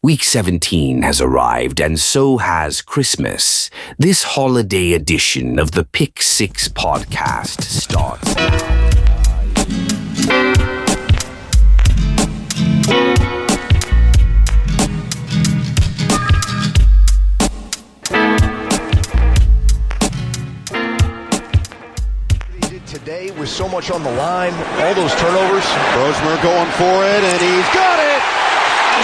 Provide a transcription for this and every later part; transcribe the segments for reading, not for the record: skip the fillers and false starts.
Week 17 has arrived, and so has Christmas. This holiday edition of the PICK6IX podcast starts now. Today with so much on the line, all those turnovers. Rosemer going for it, and he's got it!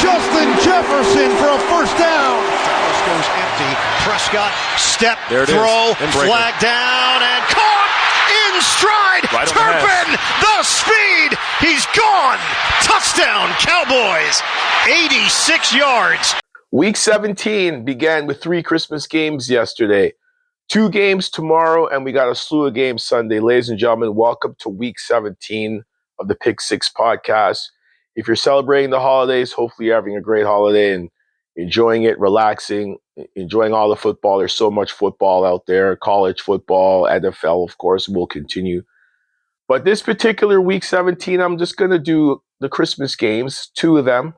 Justin Jefferson for a first down. Dallas goes empty. Prescott, step, there it throw, is. flag down, and caught in stride. Right Turpin, the speed. He's gone. Touchdown, Cowboys. 86 yards. Week 17 began with 3 Christmas games yesterday. 2 games tomorrow, and we got a slew of games Sunday. Ladies and gentlemen, welcome to Week 17 of the PICK6IX podcast. If you're celebrating the holidays, hopefully you're having a great holiday and enjoying it, relaxing, enjoying all the football. There's so much football out there, college football, NFL, of course, will continue. But this particular Week 17, I'm just going to do the Christmas games, 2 of them.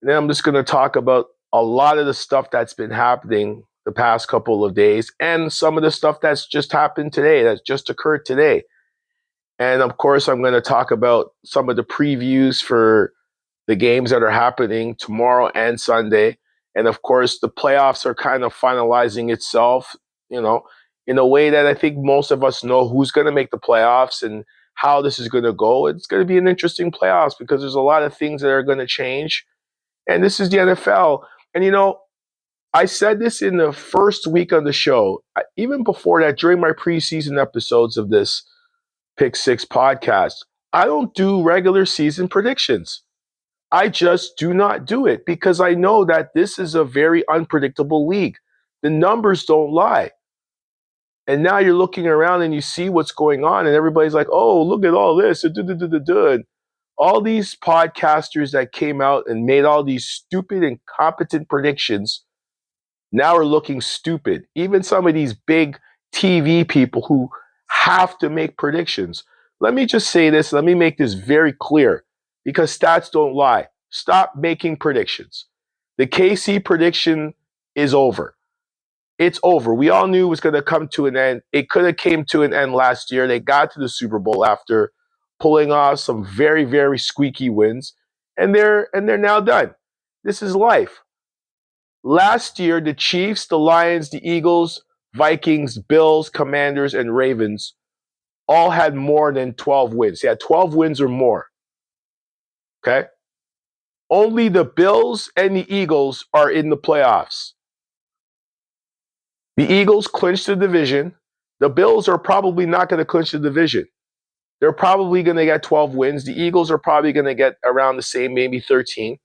And then I'm just going to talk about a lot of the stuff that's been happening the past couple of days and some of the stuff that's just happened today, that's just occurred today. And of course, I'm going to talk about some of the previews for the games that are happening tomorrow and Sunday. And of course, the playoffs are kind of finalizing itself, in a way that I think most of us know who's going to make the playoffs and how this is going to go. It's going to be an interesting playoffs because there's a lot of things that are going to change. And this is the NFL. And I said this in the first week of the show, even before that, during my preseason episodes of this PICK6IX podcast. I don't do regular season predictions. I just do not do it because I know that this is a very unpredictable league. The numbers don't lie. And now you're looking around and you see what's going on and everybody's like, oh, look at all this. And all these podcasters that came out and made all these stupid, incompetent predictions now are looking stupid. Even some of these big TV people who have to make predictions. Let me just say this. Let me make this very clear because stats don't lie. Stop making predictions. The KC prediction is over. It's over. We all knew it was going to come to an end. It could have came to an end last year. They got to the Super Bowl after pulling off some very, very squeaky wins, and they're now done. This is life. Last year, the Chiefs, the Lions, the Eagles, Vikings, Bills, Commanders, and Ravens all had more than 12 wins. They had 12 wins or more. Okay? Only the Bills and the Eagles are in the playoffs. The Eagles clinched the division. The Bills are probably not going to clinch the division. They're probably going to get 12 wins. The Eagles are probably going to get around the same, maybe 13.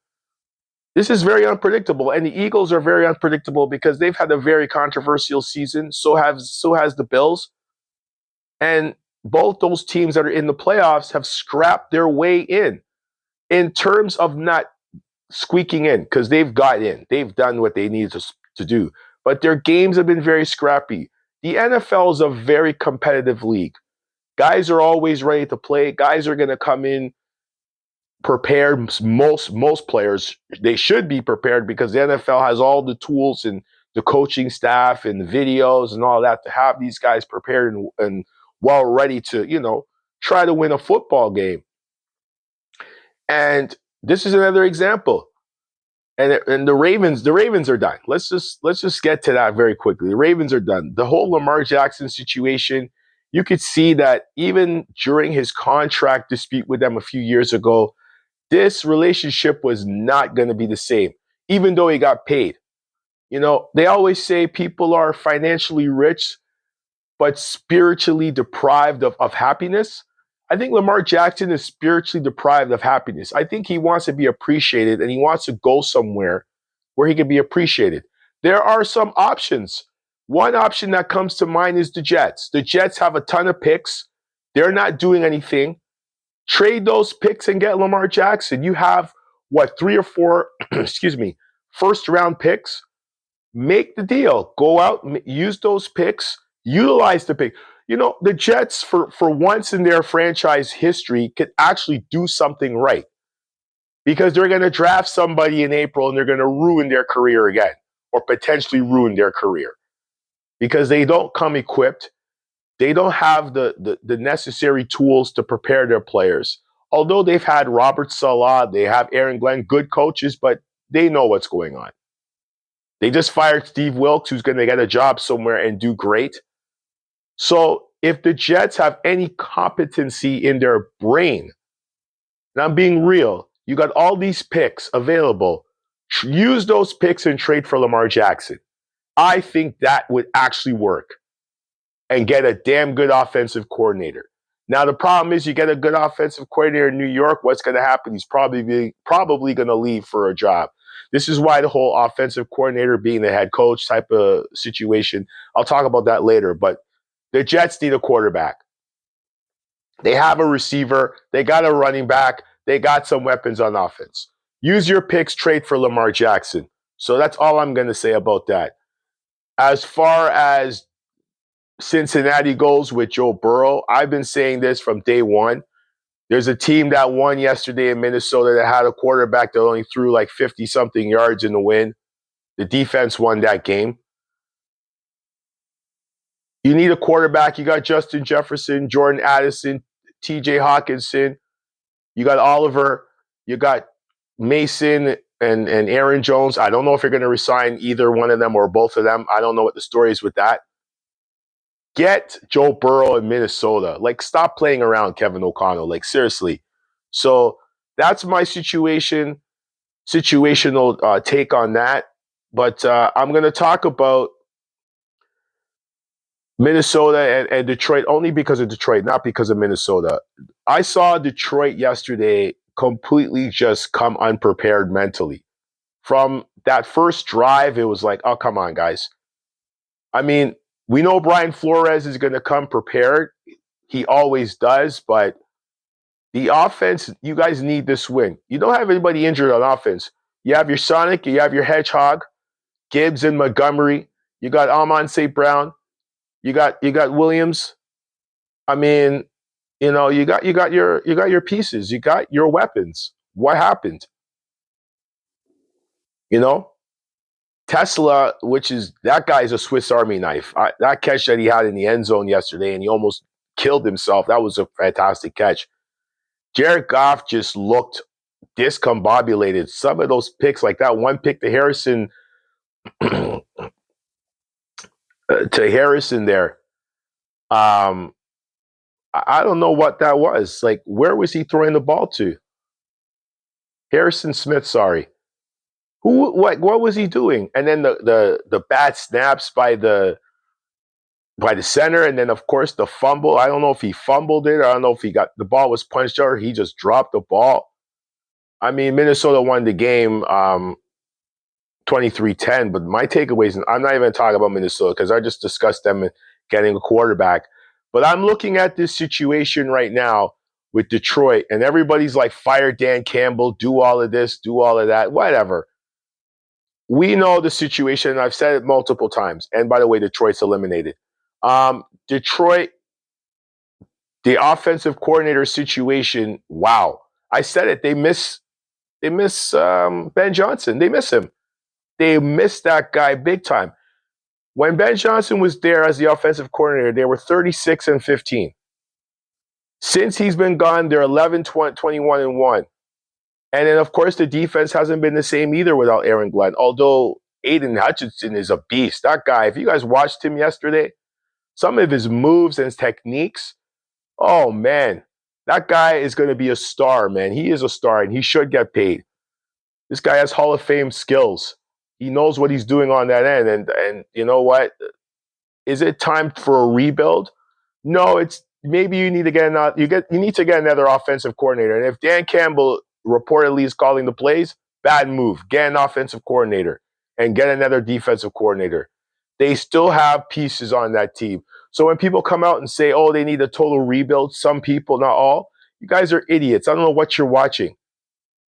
This is very unpredictable, and the Eagles are very unpredictable because they've had a very controversial season. So has the Bills, and both those teams that are in the playoffs have scrapped their way in terms of not squeaking in because they've got in. They've done what they need to do, but their games have been very scrappy. The NFL is a very competitive league. Guys are always ready to play. Guys are going to come in prepared. Most players, they should be prepared because the NFL has all the tools and the coaching staff and the videos and all that to have these guys prepared and well ready to, try to win a football game. And this is another example. And the Ravens are done. Let's just get to that very quickly. The Ravens are done. The whole Lamar Jackson situation, you could see that even during his contract dispute with them a few years ago, this relationship was not going to be the same, even though he got paid. They always say people are financially rich, but spiritually deprived of happiness. I think Lamar Jackson is spiritually deprived of happiness. I think he wants to be appreciated and he wants to go somewhere where he can be appreciated. There are some options. One option that comes to mind is the Jets. The Jets have a ton of picks. They're not doing anything. Trade those picks and get Lamar Jackson. You have, 3 or 4, first round picks. Make the deal. Go out, use those picks, utilize the pick. The Jets, for once in their franchise history, could actually do something right. because they're going to draft somebody in April and they're going to ruin their career again, or potentially ruin their career, because they don't come equipped. They don't have the necessary tools to prepare their players. Although they've had Robert Saleh, they have Aaron Glenn, good coaches, but they know what's going on. They just fired Steve Wilkes, who's going to get a job somewhere and do great. So if the Jets have any competency in their brain, and I'm being real, you got all these picks available. Use those picks and trade for Lamar Jackson. I think that would actually work and get a damn good offensive coordinator. Now, the problem is you get a good offensive coordinator in New York, what's going to happen? He's probably going to leave for a job. This is why the whole offensive coordinator being the head coach type of situation, I'll talk about that later, but the Jets need a quarterback. They have a receiver. They got a running back. They got some weapons on offense. Use your picks, trade for Lamar Jackson. So that's all I'm going to say about that. As far as Cincinnati goes with Joe Burrow, I've been saying this from day one. There's a team that won yesterday in Minnesota that had a quarterback that only threw like 50-something yards in the win. The defense won that game. You need a quarterback. You got Justin Jefferson, Jordan Addison, TJ Hawkinson. You got Oliver. You got Mason and Aaron Jones. I don't know if you're going to resign either one of them or both of them. I don't know what the story is with that. Get Joe Burrow in Minnesota. Like, stop playing around, Kevin O'Connell. Like, seriously. So that's my situational take on that. But I'm going to talk about Minnesota and Detroit only because of Detroit, not because of Minnesota. I saw Detroit yesterday completely just come unprepared mentally. From that first drive, it was like, oh, come on, guys. I mean, we know Brian Flores is going to come prepared. He always does, but the offense, you guys need this win. You don't have anybody injured on offense. You have your Sonic, you have your Hedgehog, Gibbs and Montgomery. You got Amon St. Brown. You got Williams. I mean, you got your pieces. You got your weapons. What happened? Tesla, which is that guy is a Swiss Army knife. That catch that he had in the end zone yesterday, and he almost killed himself. That was a fantastic catch. Jared Goff just looked discombobulated. Some of those picks, like that one pick to Harrison, there. I don't know what that was. Like, where was he throwing the ball to? Harrison Smith, sorry. What was he doing? And then the bad snaps by the center, and then of course the fumble. I don't know if he fumbled it. I don't know if the ball was punched out or he just dropped the ball. I mean, Minnesota won the game 23-10, but my takeaways, and I'm not even talking about Minnesota because I just discussed them getting a quarterback. But I'm looking at this situation right now with Detroit, and everybody's like, fire Dan Campbell, do all of this, do all of that, whatever. We know the situation, and I've said it multiple times. And by the way, Detroit's eliminated. Detroit, the offensive coordinator situation, wow. I said it. They miss Ben Johnson. They miss him. They miss that guy big time. When Ben Johnson was there as the offensive coordinator, they were 36-15. Since he's been gone, they're 11-21-1. And then, of course, the defense hasn't been the same either without Aaron Glenn. Although Aiden Hutchinson is a beast. That guy, if you guys watched him yesterday, some of his moves and his techniques, oh, man. That guy is going to be a star, man. He is a star, and he should get paid. This guy has Hall of Fame skills. He knows what he's doing on that end. And you know what? Is it time for a rebuild? No, it's maybe you need to get another offensive coordinator. And if Dan Campbell reportedly is calling the plays, bad move. Get an offensive coordinator and get another defensive coordinator. They still have pieces on that team. So when people come out and say, oh, they need a total rebuild, some people, not all, you guys are idiots. I don't know what you're watching.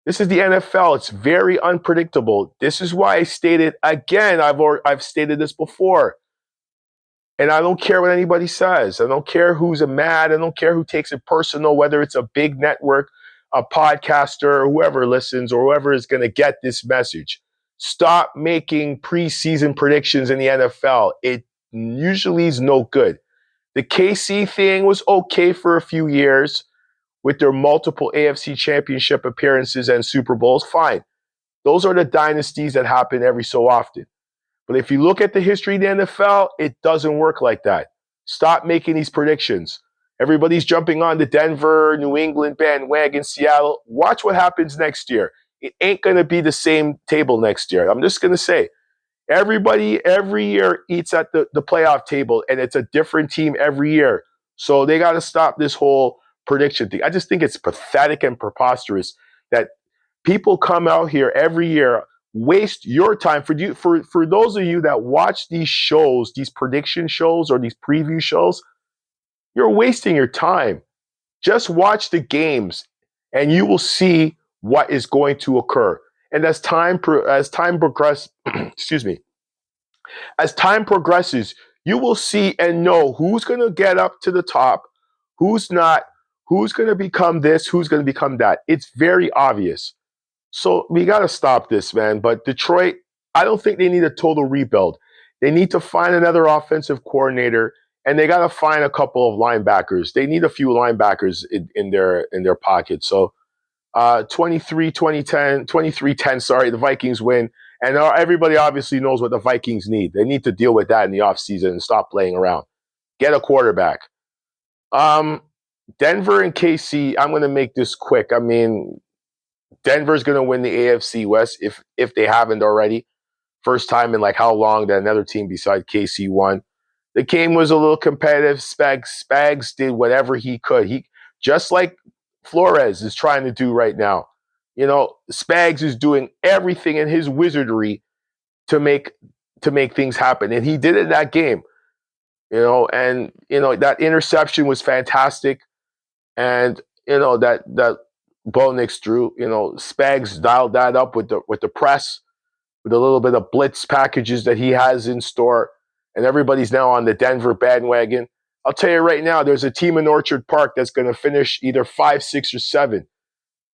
This is the NFL. It's very unpredictable. This is why I stated again, I've stated this before. And I don't care what anybody says. I don't care who's mad. I don't care who takes it personal, whether it's a big network, a podcaster, or whoever listens, or whoever is going to get this message. Stop making preseason predictions in the NFL. It usually is no good. The KC thing was okay for a few years with their multiple AFC championship appearances and Super Bowls. Fine. Those are the dynasties that happen every so often. But if you look at the history of the NFL, it doesn't work like that. Stop making these predictions. Everybody's jumping on the Denver, New England bandwagon, Seattle. Watch what happens next year. It ain't going to be the same table next year. I'm just going to say, everybody every year eats at the playoff table, and it's a different team every year. So they got to stop this whole prediction thing. I just think it's pathetic and preposterous that people come out here every year, waste your time. For those of you that watch these shows, these prediction shows or these preview shows, you're wasting your time. Just watch the games, and you will see what is going to occur. And as time progresses, excuse me, as time progresses, you will see and know who's going to get up to the top, who's not, who's going to become this, who's going to become that. It's very obvious. So we got to stop this, man. But Detroit, I don't think they need a total rebuild. They need to find another offensive coordinator, and they got to find a couple of linebackers. They need a few linebackers in their pocket. So 23-10, sorry, the Vikings win. And everybody obviously knows what the Vikings need. They need to deal with that in the offseason and stop playing around. Get a quarterback. Denver and KC, I'm going to make this quick. I mean, Denver's going to win the AFC West if they haven't already. First time in like how long that another team besides KC won. The game was a little competitive. Spags did whatever he could. He just like Flores is trying to do right now. You know, Spags is doing everything in his wizardry to make things happen, and he did it in that game. You know, and you know that interception was fantastic, and you know that Bo Nix drew. You know, Spags dialed that up with the press, with a little bit of blitz packages that he has in store, and everybody's now on the Denver bandwagon. I'll tell you right now, there's a team in Orchard Park that's going to finish either 5, 6, or 7.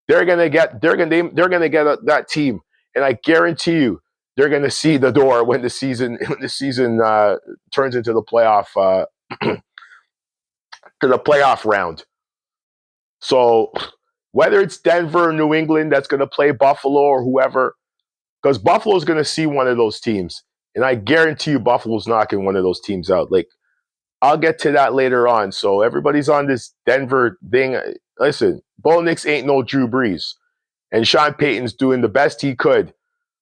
They're going to get that team, and I guarantee you, they're going to see the door when the season turns into the playoff to the playoff round. So whether it's Denver or New England that's going to play Buffalo or whoever, because Buffalo's going to see one of those teams, and I guarantee you Buffalo's knocking one of those teams out. Like, I'll get to that later on. So everybody's on this Denver thing. Listen, Bo Nix ain't no Drew Brees, and Sean Payton's doing the best he could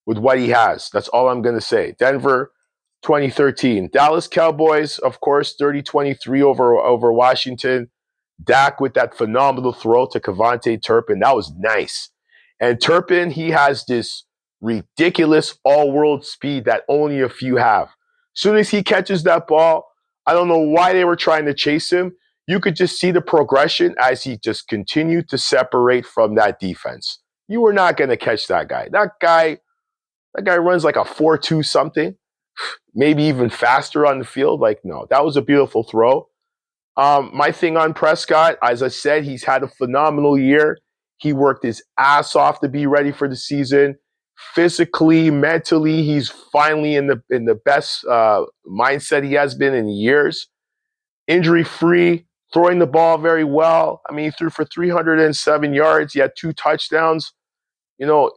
with what he has. That's all I'm going to say. Denver, 2013. Dallas Cowboys, of course, 30-23 over Washington. Dak with that phenomenal throw to Kevontae Turpin. That was nice. And Turpin, he has this ridiculous all-world speed that only a few have. As soon as he catches that ball, I don't know why they were trying to chase him. You could just see the progression as he just continued to separate from that defense. You were not going to catch that guy. That guy runs like a 4.2 something, maybe even faster on the field. Like, no, that was a beautiful throw. My thing on Prescott, as I said, he's had a phenomenal year. He worked his ass off to be ready for the season. Physically, mentally, he's finally in the best mindset he has been in years. Injury-free, throwing the ball very well. I mean, he threw for 307 yards. He had 2 touchdowns. You know,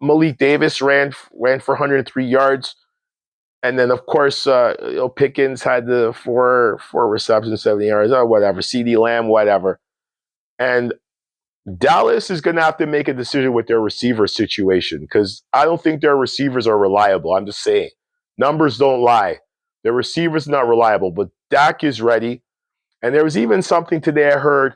Malik Davis ran for 103 yards. And then, of course, Pickens had the four receptions, 70 yards, or whatever. CeeDee Lamb, whatever. And Dallas is going to have to make a decision with their receiver situation because I don't think their receivers are reliable. I'm just saying. Numbers don't lie. Their receivers are not reliable, but Dak is ready. And there was even something today I heard.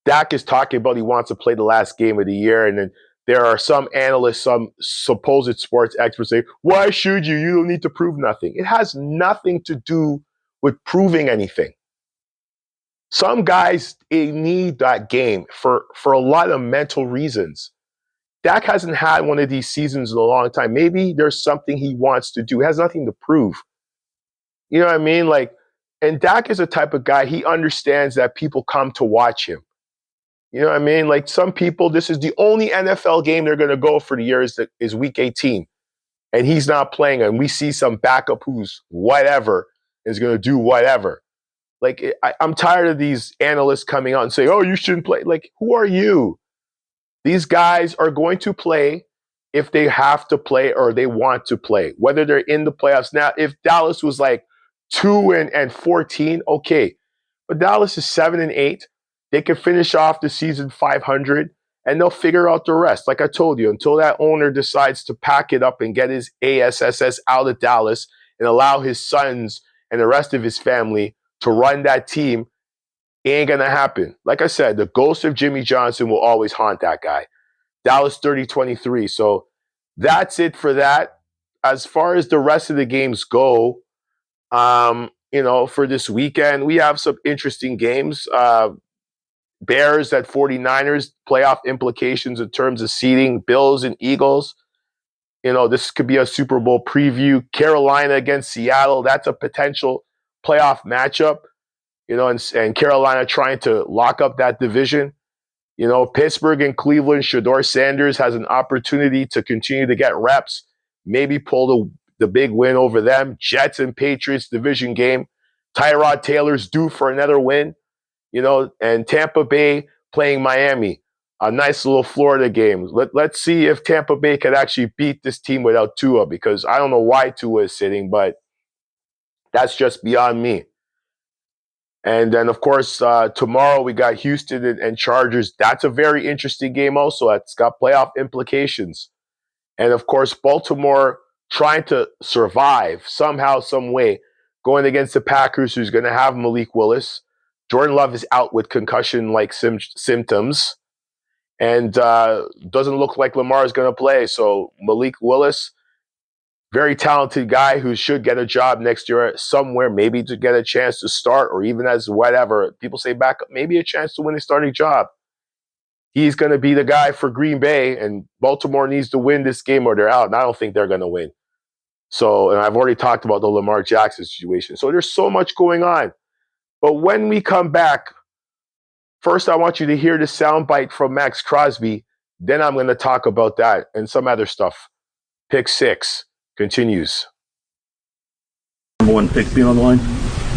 Dak is talking about he wants to play the last game of the year, and then there are some analysts, some supposed sports experts say, why should you? You don't need to prove nothing. It has nothing to do with proving anything. Some guys need that game for a lot of mental reasons. Dak hasn't had one of these seasons in a long time. Maybe there's something he wants to do. It has nothing to prove. You know what I mean? Like, and Dak is a type of guy, he understands that people come to watch him. You know what I mean? Like some people, this is the only NFL game they're going to go for the year is week 18. And he's not playing, and we see some backup who's whatever is going to do whatever. Like, I'm tired of these analysts coming out and saying, oh, you shouldn't play. Like, who are you? These guys are going to play if they have to play or they want to play, whether they're in the playoffs. Now, if Dallas was like 2-14, okay. But Dallas is 7-8. They can finish off the season 500, and they'll figure out the rest. Like I told you, until that owner decides to pack it up and get his ASSS out of Dallas and allow his sons and the rest of his family to run that team, it ain't going to happen. Like I said, the ghost of Jimmy Johnson will always haunt that guy. Dallas 30-23. So that's it for that. As far as the rest of the games go, for this weekend, we have some interesting games. Bears at 49ers, playoff implications in terms of seeding, Bills and Eagles. This could be a Super Bowl preview. Carolina against Seattle, that's a potential playoff matchup. And Carolina trying to lock up that division. Pittsburgh and Cleveland, Shador Sanders has an opportunity to continue to get reps, maybe pull the big win over them. Jets and Patriots division game. Tyrod Taylor's due for another win. And Tampa Bay playing Miami. A nice little Florida game. Let's see if Tampa Bay can actually beat this team without Tua, because I don't know why Tua is sitting, but that's just beyond me. And then, of course, tomorrow we got Houston and Chargers. That's a very interesting game also. It's got playoff implications. And, of course, Baltimore trying to survive somehow, some way, going against the Packers, who's going to have Malik Willis. Jordan Love is out with concussion-like symptoms. And doesn't look like Lamar is going to play. So Malik Willis, very talented guy who should get a job next year somewhere, maybe to get a chance to start, or even as whatever. People say backup, maybe a chance to win a starting job. He's going to be the guy for Green Bay, and Baltimore needs to win this game or they're out. And I don't think they're going to win. So, and I've already talked about the Lamar Jackson situation. So there's so much going on. But when we come back, first I want you to hear the soundbite from Max Crosby. Then I'm going to talk about that and some other stuff. Pick 6 continues. Number one pick being on the line?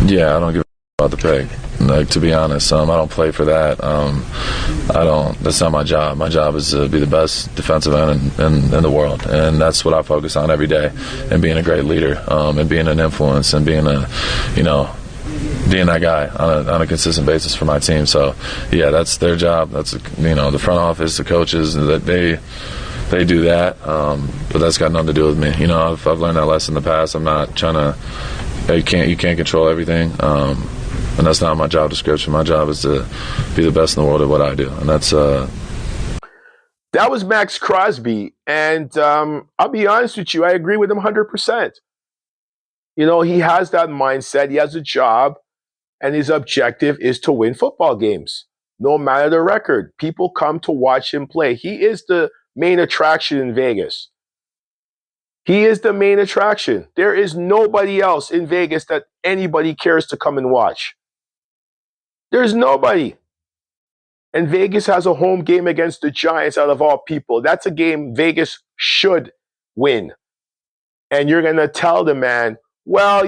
Yeah, I don't give a about the pick. Like, to be honest, I don't play for that. That's not my job. My job is to be the best defensive end in the world, and that's what I focus on every day. And being a great leader, and being an influence, and being being that guy on a consistent basis for my team. So, yeah, that's their job. That's the front office, the coaches, that they do that. But that's got nothing to do with me. I've learned that lesson in the past. I'm not trying to. You can't control everything. And that's not my job description. My job is to be the best in the world at what I do. And that's That was Max Crosby. And I'll be honest with you, I agree with him 100%. He has that mindset. He has a job. And his objective is to win football games, no matter the record. People come to watch him play. He is the main attraction in Vegas. He is the main attraction. There is nobody else in Vegas that anybody cares to come and watch. There's nobody. And Vegas has a home game against the Giants out of all people. That's a game Vegas should win. And you're going to tell the man, well,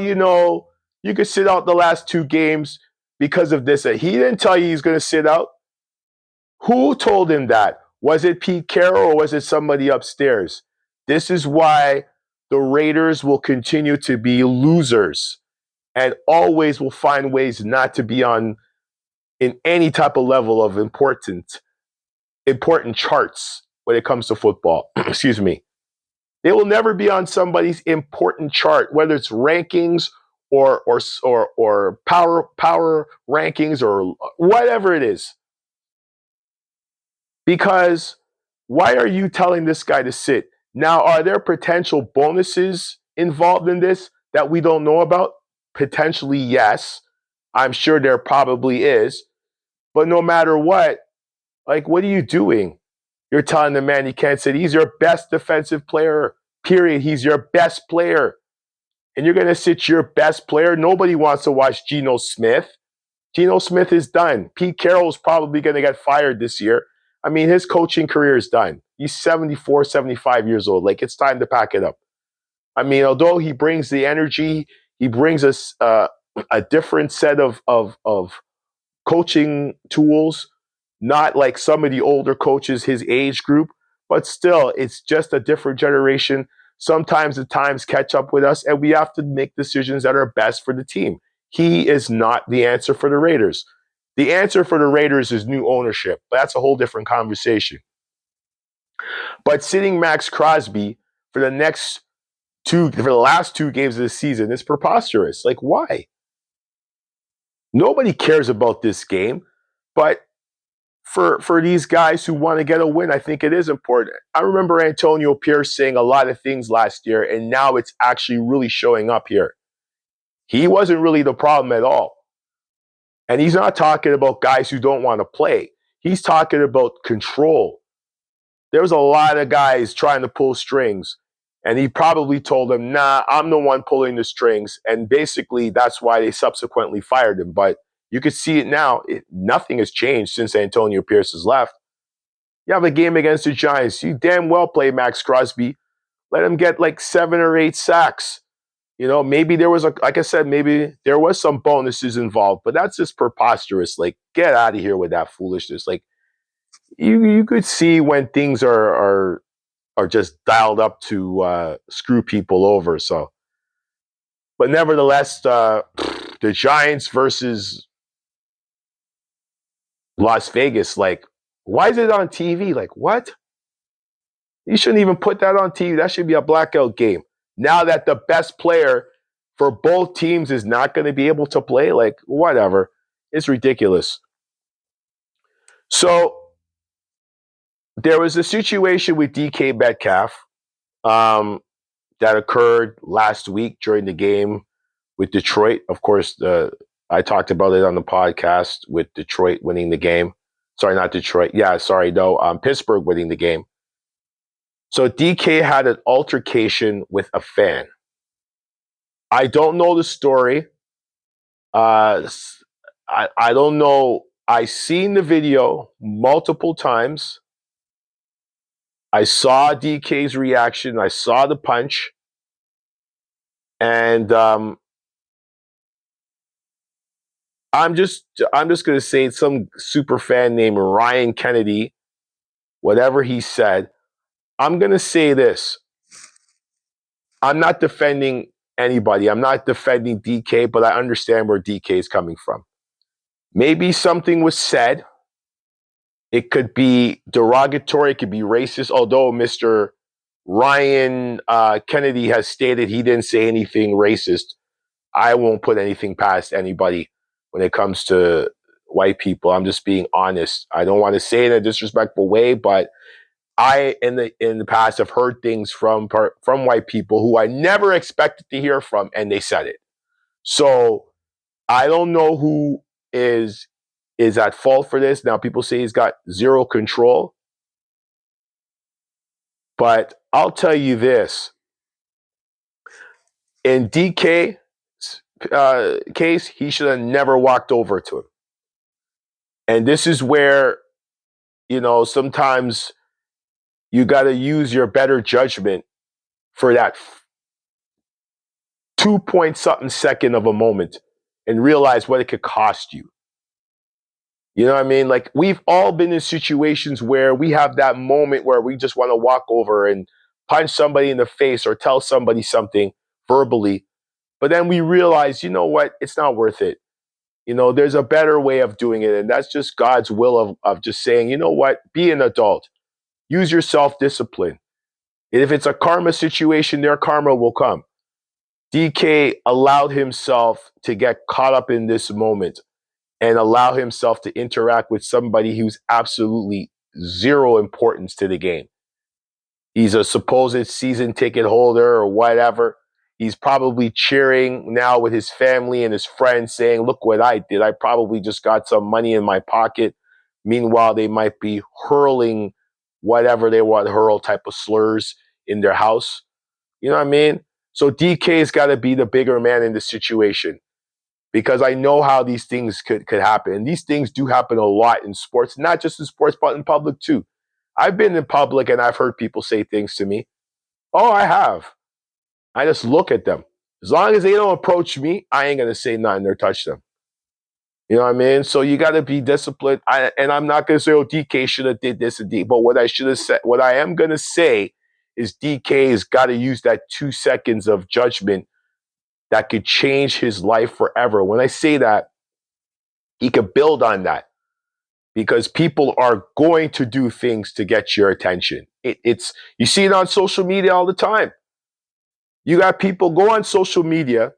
you could sit out the last 2 games because of this. He didn't tell you he's going to sit out. Who told him that? Was it Pete Carroll or was it somebody upstairs? This is why the Raiders will continue to be losers and always will find ways not to be in any type of level of important charts when it comes to football. Excuse me. They will never be on somebody's important chart, whether it's rankings or power rankings or whatever it is. Because why are you telling this guy to sit? Now, are there potential bonuses involved in this that we don't know about? Potentially, yes. I'm sure there probably is. But no matter what are you doing? You're telling the man he can't sit. He's your best defensive player, period. He's your best player. And you're going to sit your best player? Nobody wants to watch Geno Smith. Geno Smith is done. Pete Carroll is probably going to get fired this year. I mean, his coaching career is done. He's 74, 75 years old. Like, it's time to pack it up. I mean, although he brings the energy, he brings us a different set of coaching tools, not like some of the older coaches, his age group, but still, it's just a different generation. Sometimes the times catch up with us, and we have to make decisions that are best for the team. He is not the answer for the Raiders. The answer for the Raiders is new ownership. But that's a whole different conversation. But sitting Max Crosby for the last two games of the season is preposterous. Like, why? Nobody cares about this game, but for these guys who want to get a win, I think it is important. I remember Antonio Pierce saying a lot of things last year, and now it's actually really showing up here. He wasn't really the problem at all. And he's not talking about guys who don't want to play. He's talking about control. There was a lot of guys trying to pull strings, and he probably told them, nah, I'm the one pulling the strings. And basically, that's why they subsequently fired him. But you could see it now. Nothing has changed since Antonio Pierce has left. You have a game against the Giants. You damn well play Max Crosby. Let him get like 7 or 8 sacks. You know, maybe there was like I said, maybe there was some bonuses involved, but that's just preposterous. Like, get out of here with that foolishness. Like, you could see when things are just dialed up to screw people over. So, but nevertheless, the Giants versus Las Vegas. Like, why is it on TV? Like, what? You shouldn't even put that on TV. That should be a blackout game. Now that the best player for both teams is not going to be able to play, like, whatever. It's ridiculous. So there was a situation with DK Metcalf that occurred last week during the game with Detroit. Of course, I talked about it on the podcast with Detroit winning the game. Sorry, not Detroit. Yeah, sorry, no. Pittsburgh winning the game. So DK had an altercation with a fan. I don't know the story. I don't know. I seen the video multiple times. I saw DK's reaction. I saw the punch. And I'm just gonna say some super fan named Ryan Kennedy, whatever he said. I'm gonna say this. I'm not defending anybody. I'm not defending DK, but I understand where DK is coming from. Maybe something was said. It could be derogatory. It could be racist. Although Mr. Ryan Kennedy has stated he didn't say anything racist. I won't put anything past anybody when it comes to white people. I'm just being honest. I don't want to say it in a disrespectful way, but I in the past have heard things from white people who I never expected to hear from, and they said it. So I don't know who is at fault for this. Now people say he's got zero control, but I'll tell you this: in DK case, he should have never walked over to him. And this is where, sometimes you got to use your better judgment for that 2 point something second of a moment and realize what it could cost you. You know what I mean? Like, we've all been in situations where we have that moment where we just want to walk over and punch somebody in the face or tell somebody something verbally. But then we realize, you know what? It's not worth it. There's a better way of doing it. And that's just God's will of just saying, you know what? Be an adult. Use your self-discipline. And if it's a karma situation, their karma will come. DK allowed himself to get caught up in this moment and allow himself to interact with somebody who's absolutely zero importance to the game. He's a supposed season ticket holder or whatever. He's probably cheering now with his family and his friends saying, look what I did. I probably just got some money in my pocket. Meanwhile, they might be hurling whatever they want to hurl type of slurs in their house. You know what I mean? So DK's got to be the bigger man in this situation. because I know how these things could happen. And these things do happen a lot in sports, not just in sports, but in public too. I've been in public and I've heard people say things to me. Oh, I have. I just look at them. As long as they don't approach me, I ain't going to say nothing or touch them. You know what I mean? So you got to be disciplined. And I'm not going to say, oh, DK should have did this and D. But what I should have said, what I am going to say is DK has got to use that 2 seconds of judgment that could change his life forever. When I say that, he could build on that because people are going to do things to get your attention. It's you see it on social media all the time. You got people go on social media,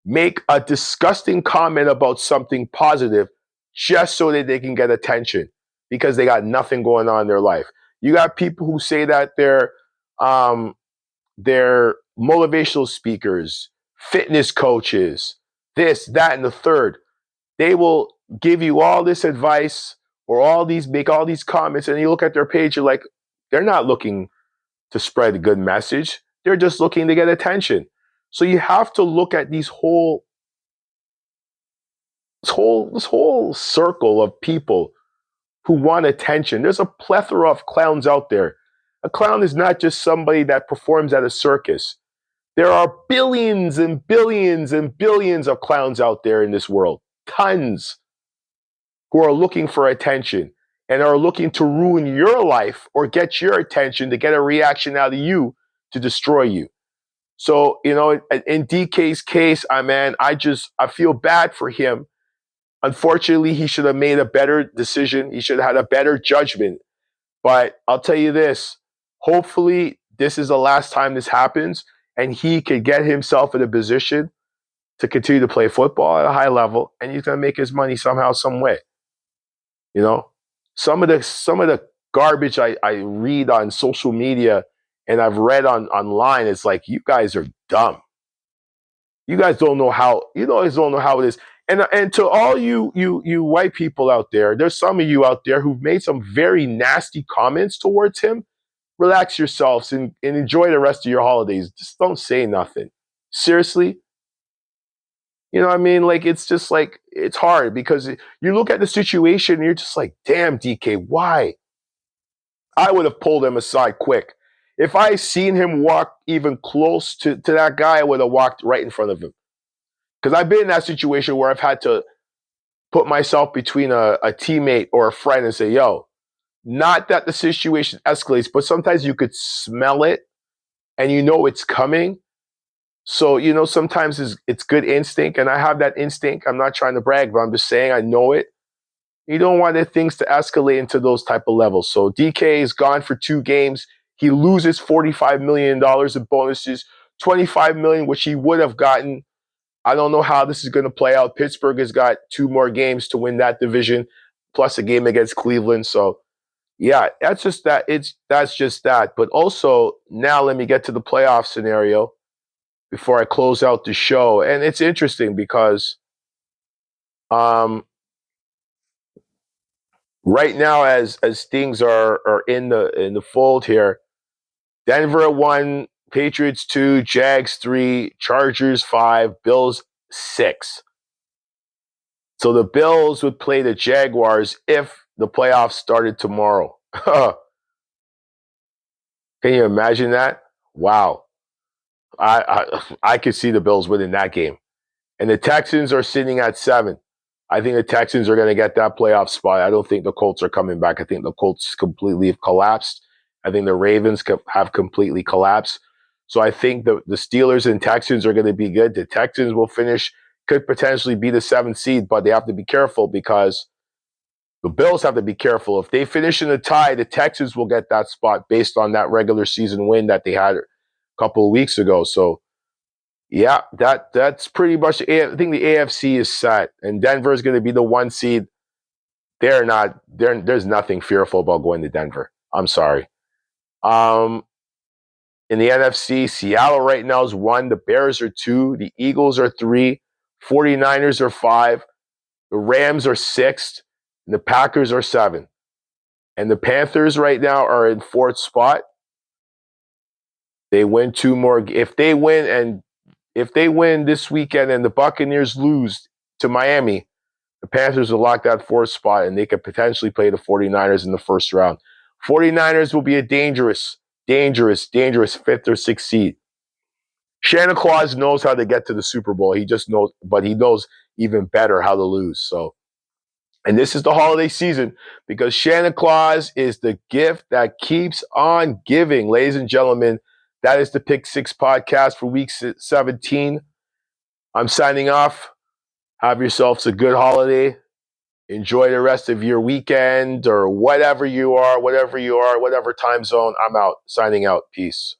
make a disgusting comment about something positive just so that they can get attention because they got nothing going on in their life. You got people who say that they're motivational speakers, fitness coaches, this, that, and the third. They will give you all this advice or make all these comments, and you look at their page, you're like, they're not looking to spread a good message. They're just looking to get attention. So you have to look at this whole circle of people who want attention. There's a plethora of clowns out there. A clown is not just somebody that performs at a circus. There are billions and billions and billions of clowns out there in this world. Tons who are looking for attention and are looking to ruin your life or get your attention to get a reaction out of you to destroy you. So, in DK's case, I feel bad for him. Unfortunately, he should have made a better decision. He should have had a better judgment. But I'll tell you this, hopefully this is the last time this happens and he could get himself in a position to continue to play football at a high level and he's going to make his money somehow, some way. You know, some of the garbage I read on social media and I've read online, it's like, you guys are dumb. You guys don't know how, it is. And to all you white people out there, there's some of you out there who've made some very nasty comments towards him. Relax yourselves and enjoy the rest of your holidays. Just don't say nothing. Seriously. You know what I mean? Like, it's just like, it's hard because you look at the situation and you're just like, damn, DK, why? I would have pulled him aside quick. If I seen him walk even close to that guy, I would have walked right in front of him. Because I've been in that situation where I've had to put myself between a teammate or a friend and say, yo, not that the situation escalates, but sometimes you could smell it and you know it's coming. So, sometimes it's good instinct, and I have that instinct. I'm not trying to brag, but I'm just saying I know it. You don't want the things to escalate into those type of levels. So DK is gone for 2 games. He loses $45 million in bonuses, $25 million, which he would have gotten. I don't know how this is going to play out. Pittsburgh has got 2 more games to win that division, plus a game against Cleveland. So, yeah, that's just that. That's just that. But also, now let me get to the playoff scenario before I close out the show. And it's interesting because right now, as things are in the fold here, Denver 1, Patriots 2, Jags 3, Chargers 5, Bills 6. So the Bills would play the Jaguars if the playoffs started tomorrow. Can you imagine that? Wow. I could see the Bills winning that game. And the Texans are sitting at 7. I think the Texans are going to get that playoff spot. I don't think the Colts are coming back. I think the Colts completely have collapsed. I think the Ravens have completely collapsed. So I think the Steelers and Texans are going to be good. The Texans will could potentially be the 7th seed, but they have to be careful because the Bills have to be careful. If they finish in a tie, the Texans will get that spot based on that regular season win that they had a couple of weeks ago. So, yeah, that's pretty much it. I think the AFC is set, and Denver is going to be the 1 seed. There's nothing fearful about going to Denver. I'm sorry. In the NFC, Seattle right now is 1. The Bears are 2. The Eagles are 3. 49ers are 5. The Rams are 6th. And the Packers are 7. And the Panthers right now are in 4th spot. They win 2 more. If they win this weekend and the Buccaneers lose, to Miami. The Panthers will lock that 4th spot, and they could potentially play the 49ers in the first round. 49ers will be a dangerous 5th or 6th seed. Santa Claus knows how to get to the Super Bowl. He just knows, but he knows even better how to lose. So, and this is the holiday season because Santa Claus is the gift that keeps on giving. Ladies and gentlemen, that is the Pick 6 podcast for week 17. I'm signing off. Have yourselves a good holiday. Enjoy the rest of your weekend or whatever you are, whatever time zone. I'm out. Signing out. Peace.